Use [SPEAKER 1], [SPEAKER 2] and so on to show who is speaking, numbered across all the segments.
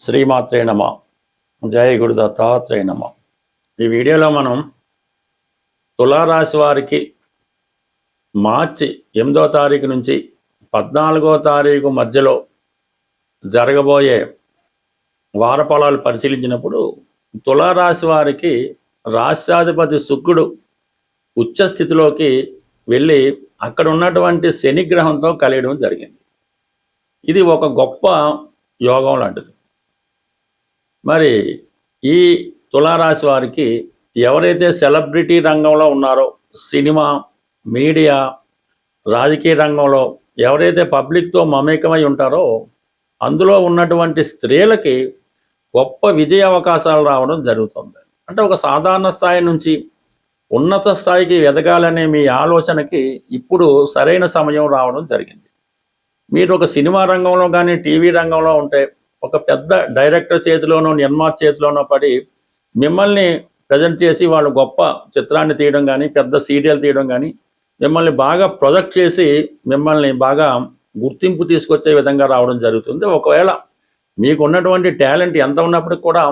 [SPEAKER 1] శ్రీమాత్రే నమ. జయ గురు దత్తాత్రేయ నమ. ఈ వీడియోలో మనం తులారాశి వారికి మార్చి 8వ తారీఖు నుంచి 14వ తారీఖు మధ్యలో జరగబోయే వార ఫలాలు పరిశీలించినప్పుడు తులారాశి వారికి రాష్ట్రాధిపతి శుక్రుడు ఉచ్చ స్థితిలోకి వెళ్ళి అక్కడ ఉన్నటువంటి శని గ్రహంతో కలియడం జరిగింది. ఇది ఒక గొప్ప యోగం లాంటిది. మరి ఈ తులారాశి వారికి ఎవరైతే సెలబ్రిటీ రంగంలో ఉన్నారో, సినిమా, మీడియా, రాజకీయ రంగంలో ఎవరైతే పబ్లిక్తో మమేకమై ఉంటారో అందులో ఉన్నటువంటి స్త్రీలకి గొప్ప విజయ అవకాశాలు రావడం జరుగుతుంది. అంటే ఒక సాధారణ స్థాయి నుంచి ఉన్నత స్థాయికి ఎదగాలనే మీ ఆలోచనకి ఇప్పుడు సరైన సమయం రావడం జరిగింది. మీరు ఒక సినిమా రంగంలో కానీ టీవీ రంగంలో ఉంటే ఒక పెద్ద డైరెక్టర్ చేతిలోనో నిర్మాత చేతిలోనో పడి మిమ్మల్ని ప్రజెంట్ చేసి వాళ్ళు గొప్ప చిత్రాన్ని తీయడం కానీ పెద్ద సీరియల్ తీయడం కానీ మిమ్మల్ని బాగా ప్రొజెక్ట్ చేసి మిమ్మల్ని బాగా గుర్తింపు తీసుకొచ్చే విధంగా రావడం జరుగుతుంది. ఒకవేళ మీకు ఉన్నటువంటి టాలెంట్ ఎంత ఉన్నప్పటికీ కూడా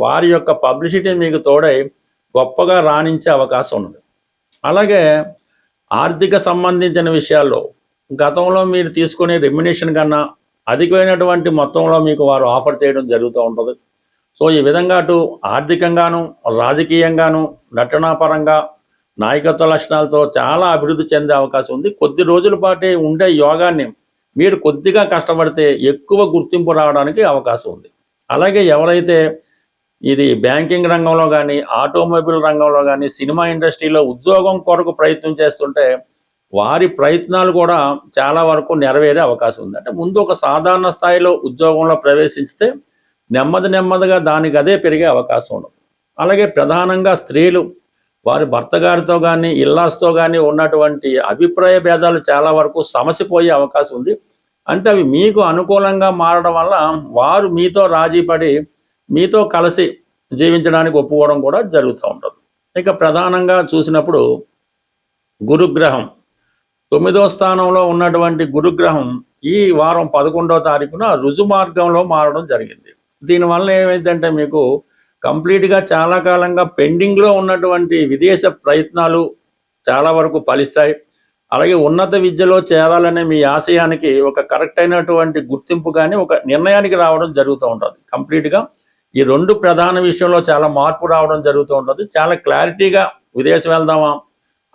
[SPEAKER 1] వారి యొక్క పబ్లిసిటీ మీకు తోడై గొప్పగా రాణించే అవకాశం ఉన్నది. అలాగే ఆర్థిక సంబంధించిన విషయాల్లో గతంలో మీరు తీసుకునే రెమ్యునేషన్ కన్నా అధికమైనటువంటి మొత్తంలో మీకు వారు ఆఫర్ చేయడం జరుగుతూ ఉంటుంది. సో ఈ విధంగా అటు ఆర్థికంగాను, రాజకీయంగాను, నటనాపరంగా, నాయకత్వ లక్షణాలతో చాలా అభివృద్ధి చెందే అవకాశం ఉంది. కొద్ది రోజుల పాటే ఉండే యోగాన్ని మీరు కొద్దిగా కష్టపడితే ఎక్కువ గుర్తింపు రావడానికి అవకాశం ఉంది. అలాగే ఎవరైతే ఇది బ్యాంకింగ్ రంగంలో కానీ, ఆటోమొబైల్ రంగంలో కానీ, సినిమా ఇండస్ట్రీలో ఉద్యోగం కొరకు ప్రయత్నం చేస్తుంటే వారి ప్రయత్నాలు కూడా చాలా వరకు నెరవేరే అవకాశం ఉంది. అంటే ముందు ఒక సాధారణ స్థాయిలో ఉద్యోగంలో ప్రవేశించితే నెమ్మదిగా దానికి అదే పెరిగే అవకాశం ఉంది. అలాగే ప్రధానంగా స్త్రీలు వారి భర్త గారితో కానీ ఇల్లాస్తో కానీ ఉన్నటువంటి అభిప్రాయ భేదాలు చాలా వరకు సమసిపోయే అవకాశం ఉంది. అంటే అవి మీకు అనుకూలంగా మారడం వల్ల వారు మీతో రాజీ పడి మీతో కలిసి జీవించడానికి ఒప్పుకోవడం కూడా జరుగుతూ ఉంటుంది. ఇక ప్రధానంగా చూసినప్పుడు గురుగ్రహం 9వ స్థానంలో ఉన్నటువంటి గురుగ్రహం ఈ వారం 11వ తారీఖున రుజు మార్గంలో మారడం జరిగింది. దీనివల్ల ఏమైందంటే మీకు కంప్లీట్గా చాలా కాలంగా పెండింగ్లో ఉన్నటువంటి విదేశ ప్రయత్నాలు చాలా వరకు ఫలిస్తాయి. అలాగే ఉన్నత విద్యలో చేరాలనే మీ ఆశయానికి ఒక కరెక్ట్ అయినటువంటి గుర్తింపు కానీ ఒక నిర్ణయానికి రావడం జరుగుతూ ఉంటుంది. కంప్లీట్గా ఈ రెండు ప్రధాన విషయంలో చాలా మార్పు రావడం జరుగుతూ ఉంటుంది. చాలా క్లారిటీగా విదేశం వెళ్దామా,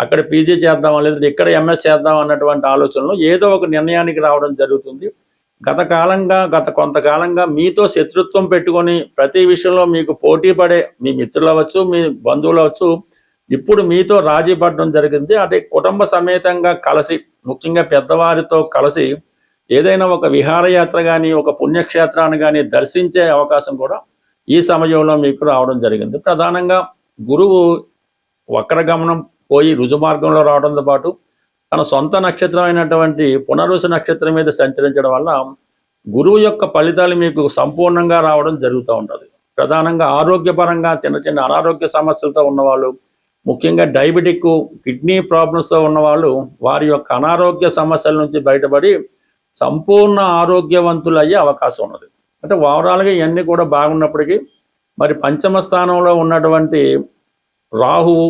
[SPEAKER 1] అక్కడ పీజీ చేద్దామా, లేదంటే ఇక్కడ ఎంఎస్ చేద్దాం అన్నటువంటి ఆలోచనలో ఏదో ఒక నిర్ణయానికి రావడం జరుగుతుంది. గత కొంతకాలంగా మీతో శత్రుత్వం పెట్టుకొని ప్రతి విషయంలో మీకు పోటీ పడే మీ మిత్రులు అవ్వచ్చు, మీ బంధువులు అవ్వచ్చు, ఇప్పుడు మీతో రాజీ పడడం జరిగింది. అంటే కుటుంబ సమేతంగా కలిసి, ముఖ్యంగా పెద్దవారితో కలిసి ఏదైనా ఒక విహారయాత్ర కానీ ఒక పుణ్యక్షేత్రాన్ని కానీ దర్శించే అవకాశం కూడా ఈ సమయంలో మీకు రావడం జరిగింది. ప్రధానంగా గురువు వక్రగమనం పోయి రుజుమార్గంలో రావడంతో పాటు తన సొంత నక్షత్రం అయినటువంటి పునర్వసు నక్షత్రం మీద సంచరించడం వల్ల గురువు యొక్క ఫలితాలు మీకు సంపూర్ణంగా రావడం జరుగుతూ ఉంటుంది. ప్రధానంగా ఆరోగ్యపరంగా చిన్న అనారోగ్య సమస్యలతో ఉన్నవాళ్ళు, ముఖ్యంగా డయాబెటిక్, కిడ్నీ ప్రాబ్లమ్స్తో ఉన్నవాళ్ళు వారి యొక్క అనారోగ్య సమస్యల నుంచి బయటపడి సంపూర్ణ ఆరోగ్యవంతులు అయ్యే అవకాశం ఉన్నది. అంటే ఓవరాల్గా ఇవన్నీ కూడా బాగున్నప్పటికీ మరి పంచమ స్థానంలో ఉన్నటువంటి రాహువు,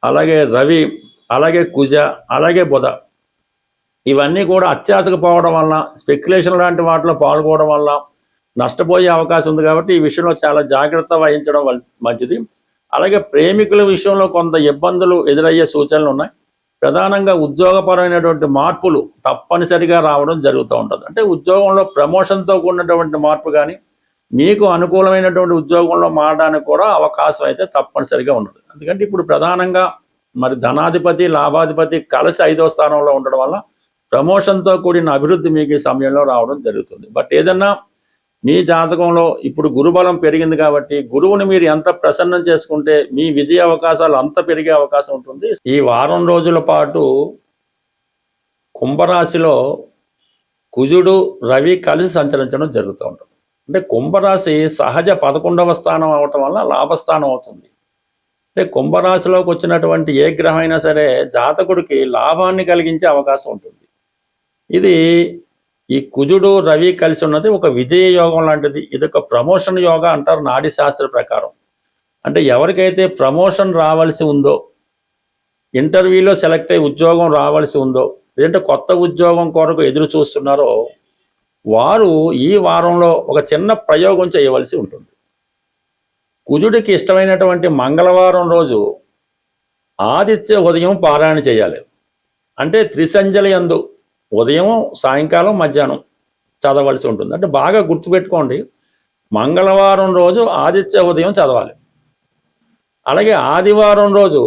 [SPEAKER 1] అలాగే రవి, అలాగే కుజ, అలాగే బుధ ఇవన్నీ కూడా అత్యాశకు పోవడం వల్ల, స్పెక్యులేషన్ లాంటి వాటిలో పాల్గొనడం వల్ల నష్టపోయే అవకాశం ఉంది. కాబట్టి ఈ విషయంలో చాలా జాగ్రత్త వహించడం మంచిది. అలాగే ప్రేమికుల విషయంలో కొంత ఇబ్బందులు ఎదురయ్యే సూచనలు ఉన్నాయి. ప్రధానంగా ఉద్యోగపరమైనటువంటి మార్పులు తప్పనిసరిగా రావడం జరుగుతూ ఉంటుంది. అంటే ఉద్యోగంలో ప్రమోషన్తో కూడినటువంటి మార్పు కానీ, మీకు అనుకూలమైనటువంటి ఉద్యోగంలో మారడానికి కూడా అవకాశం అయితే తప్పనిసరిగా ఉండదు. ఎందుకంటే ఇప్పుడు ప్రధానంగా మరి ధనాధిపతి, లాభాధిపతి కలిసి 5వ స్థానంలో ఉండడం వల్ల ప్రమోషన్తో కూడిన అభివృద్ధి మీకు ఈ సమయంలో రావడం జరుగుతుంది. బట్ ఏదన్నా మీ జాతకంలో ఇప్పుడు గురుబలం పెరిగింది కాబట్టి గురువుని మీరు ఎంత ప్రసన్నం చేసుకుంటే మీ విజయ అవకాశాలు అంత పెరిగే అవకాశం ఉంటుంది. ఈ వారం రోజుల పాటు కుంభరాశిలో కుజుడు, రవి కలిసి సంచరించడం జరుగుతూ ఉంటుంది. అంటే కుంభరాశి సహజ 11వ స్థానం అవటం వల్ల లాభస్థానం అవుతుంది. అంటే కుంభరాశిలోకి వచ్చినటువంటి ఏ గ్రహం అయినా సరే జాతకుడికి లాభాన్ని కలిగించే అవకాశం ఉంటుంది. ఇది ఈ కుజుడు రవి కలిసి ఉన్నది ఒక విజయ యోగం లాంటిది. ఇది ఒక ప్రమోషన్ యోగా అంటారు నాడీ శాస్త్ర ప్రకారం. అంటే ఎవరికైతే ప్రమోషన్ రావాల్సి ఉందో, ఇంటర్వ్యూలో సెలెక్ట్ అయ్యి ఉద్యోగం రావాల్సి ఉందో, లేదంటే కొత్త ఉద్యోగం కొరకు ఎదురు చూస్తున్నారో వారు ఈ వారంలో ఒక చిన్న ప్రయోగం చేయవలసి ఉంటుంది. కుజుడికి ఇష్టమైనటువంటి మంగళవారం రోజు ఆదిత్య ఉదయం పారాయణ చేయాలి. అంటే త్రిసంజలి యందు ఉదయం, సాయంకాలం, మధ్యాహ్నం చదవలసి ఉంటుంది. అంటే బాగా గుర్తుపెట్టుకోండి, మంగళవారం రోజు ఆదిత్య ఉదయం చదవాలి. అలాగే ఆదివారం రోజు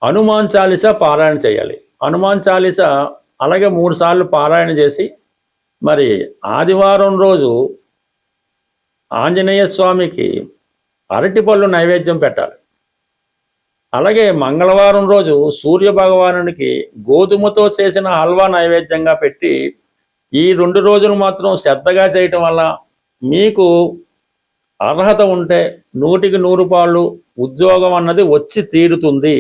[SPEAKER 1] హనుమాన్ చాలీసా పారాయణ చేయాలి. హనుమాన్ చాలీసా అలాగే 3 సార్లు పారాయణ చేసి మరి ఆదివారం రోజు ఆంజనేయ స్వామికి అరటిపళ్ళు నైవేద్యం పెట్టాలి. అలాగే మంగళవారం రోజు సూర్య భగవానునికి గోధుమతో చేసిన హల్వా నైవేద్యంగా పెట్టి ఈ 2 రోజులు మాత్రం శ్రద్ధగా చేయటం వల్ల మీకు అర్హత ఉంటే 100కి 100 పాళ్ళు ఉద్యోగం అన్నది వచ్చి తీరుతుంది.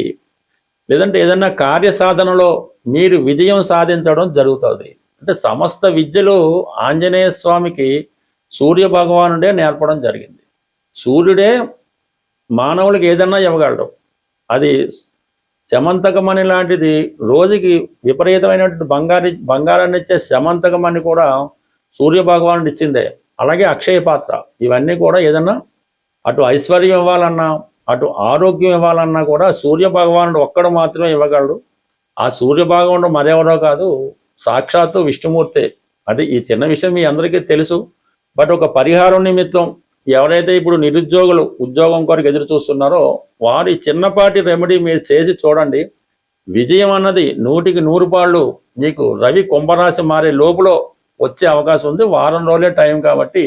[SPEAKER 1] లేదంటే ఏదన్నా కార్యసాధనలో మీరు విజయం సాధించడం జరుగుతుంది. అంటే సమస్త విద్యలు ఆంజనేయ స్వామికి సూర్య భగవానుడే నేర్పడం జరిగింది. సూర్యుడే మానవులకి ఏదన్నా ఇవ్వగలడు. అది శమంతకమణి లాంటిది, రోజుకి విపరీతమైనటువంటి బంగారాన్ని ఇచ్చే శమంతకమణి కూడా సూర్య భగవానుడు ఇచ్చిందే. అలాగే అక్షయ పాత్ర, ఇవన్నీ కూడా ఏదన్నా అటు ఐశ్వర్యం ఇవ్వాలన్నా, అటు ఆరోగ్యం ఇవ్వాలన్నా కూడా సూర్య భగవానుడు ఒక్కడు మాత్రమే ఇవ్వగలడు. ఆ సూర్య భగవానుడు మరెవరో కాదు, సాక్షాత్తు విష్ణుమూర్తే. అది ఈ చిన్న విషయం మీ అందరికీ తెలుసు. బట్ ఒక పరిహారం నిమిత్తం ఎవరైతే ఇప్పుడు నిరుద్యోగులు ఉద్యోగం కొరకు ఎదురు చూస్తున్నారో వారి చిన్నపాటి రెమెడీ మీరు చేసి చూడండి. విజయం అన్నది 100కి 100 పాళ్ళు మీకు రవి కుంభరాశి మారే లోపల వచ్చే అవకాశం ఉంది. వారం రోజులే టైం కాబట్టి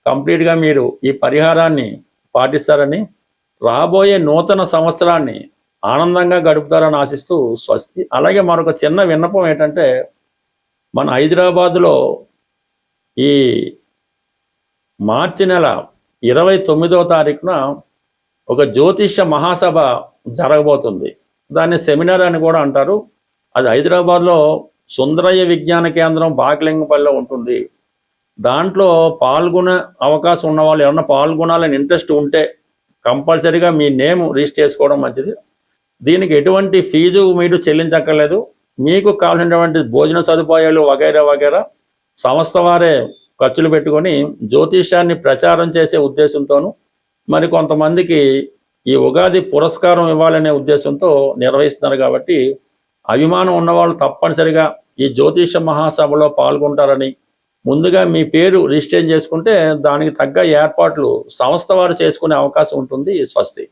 [SPEAKER 1] కంప్లీట్గా మీరు ఈ పరిహారాన్ని పాటిస్తారని, రాబోయే నూతన సంవత్సరాన్ని ఆనందంగా గడుపుతారని ఆశిస్తూ స్వస్తి. అలాగే మరొక చిన్న విన్నపం ఏంటంటే, మన హైదరాబాదులో ఈ మార్చి నెల 29వ తారీఖున ఒక జ్యోతిష్య మహాసభ జరగబోతుంది. దాన్ని సెమినార్ అని కూడా అంటారు. అది హైదరాబాద్లో సుందరయ్య విజ్ఞాన కేంద్రం బాగ్లింగపల్లిలో ఉంటుంది. దాంట్లో పాల్గొనే అవకాశం ఉన్న వాళ్ళు ఎవరన్నా పాల్గొనాలని ఇంట్రెస్ట్ ఉంటే కంపల్సరీగా మీ నేమ్ రిజిస్టర్ చేసుకోవడం మంచిది. దీనికి ఎటువంటి ఫీజు మీరు చెల్లించక్కర్లేదు. మీకు కావాల్సినటువంటి భోజన సదుపాయాలు వగైరా వగైరా సంస్థ వారే ఖర్చులు పెట్టుకొని జ్యోతిష్యాన్ని ప్రచారం చేసే ఉద్దేశంతోనూ, మరి కొంతమందికి ఈ ఉగాది పురస్కారం ఇవ్వాలనే ఉద్దేశంతో నిర్వహిస్తున్నారు. కాబట్టి అభిమానం ఉన్నవాళ్ళు తప్పనిసరిగా ఈ జ్యోతిష మహాసభలో పాల్గొంటారని, ముందుగా మీ పేరు రిజిస్టర్ చేసుకుంటే దానికి తగ్గ ఏర్పాట్లు సంస్థ వారు చేసుకునే అవకాశం ఉంటుంది. స్వస్తి.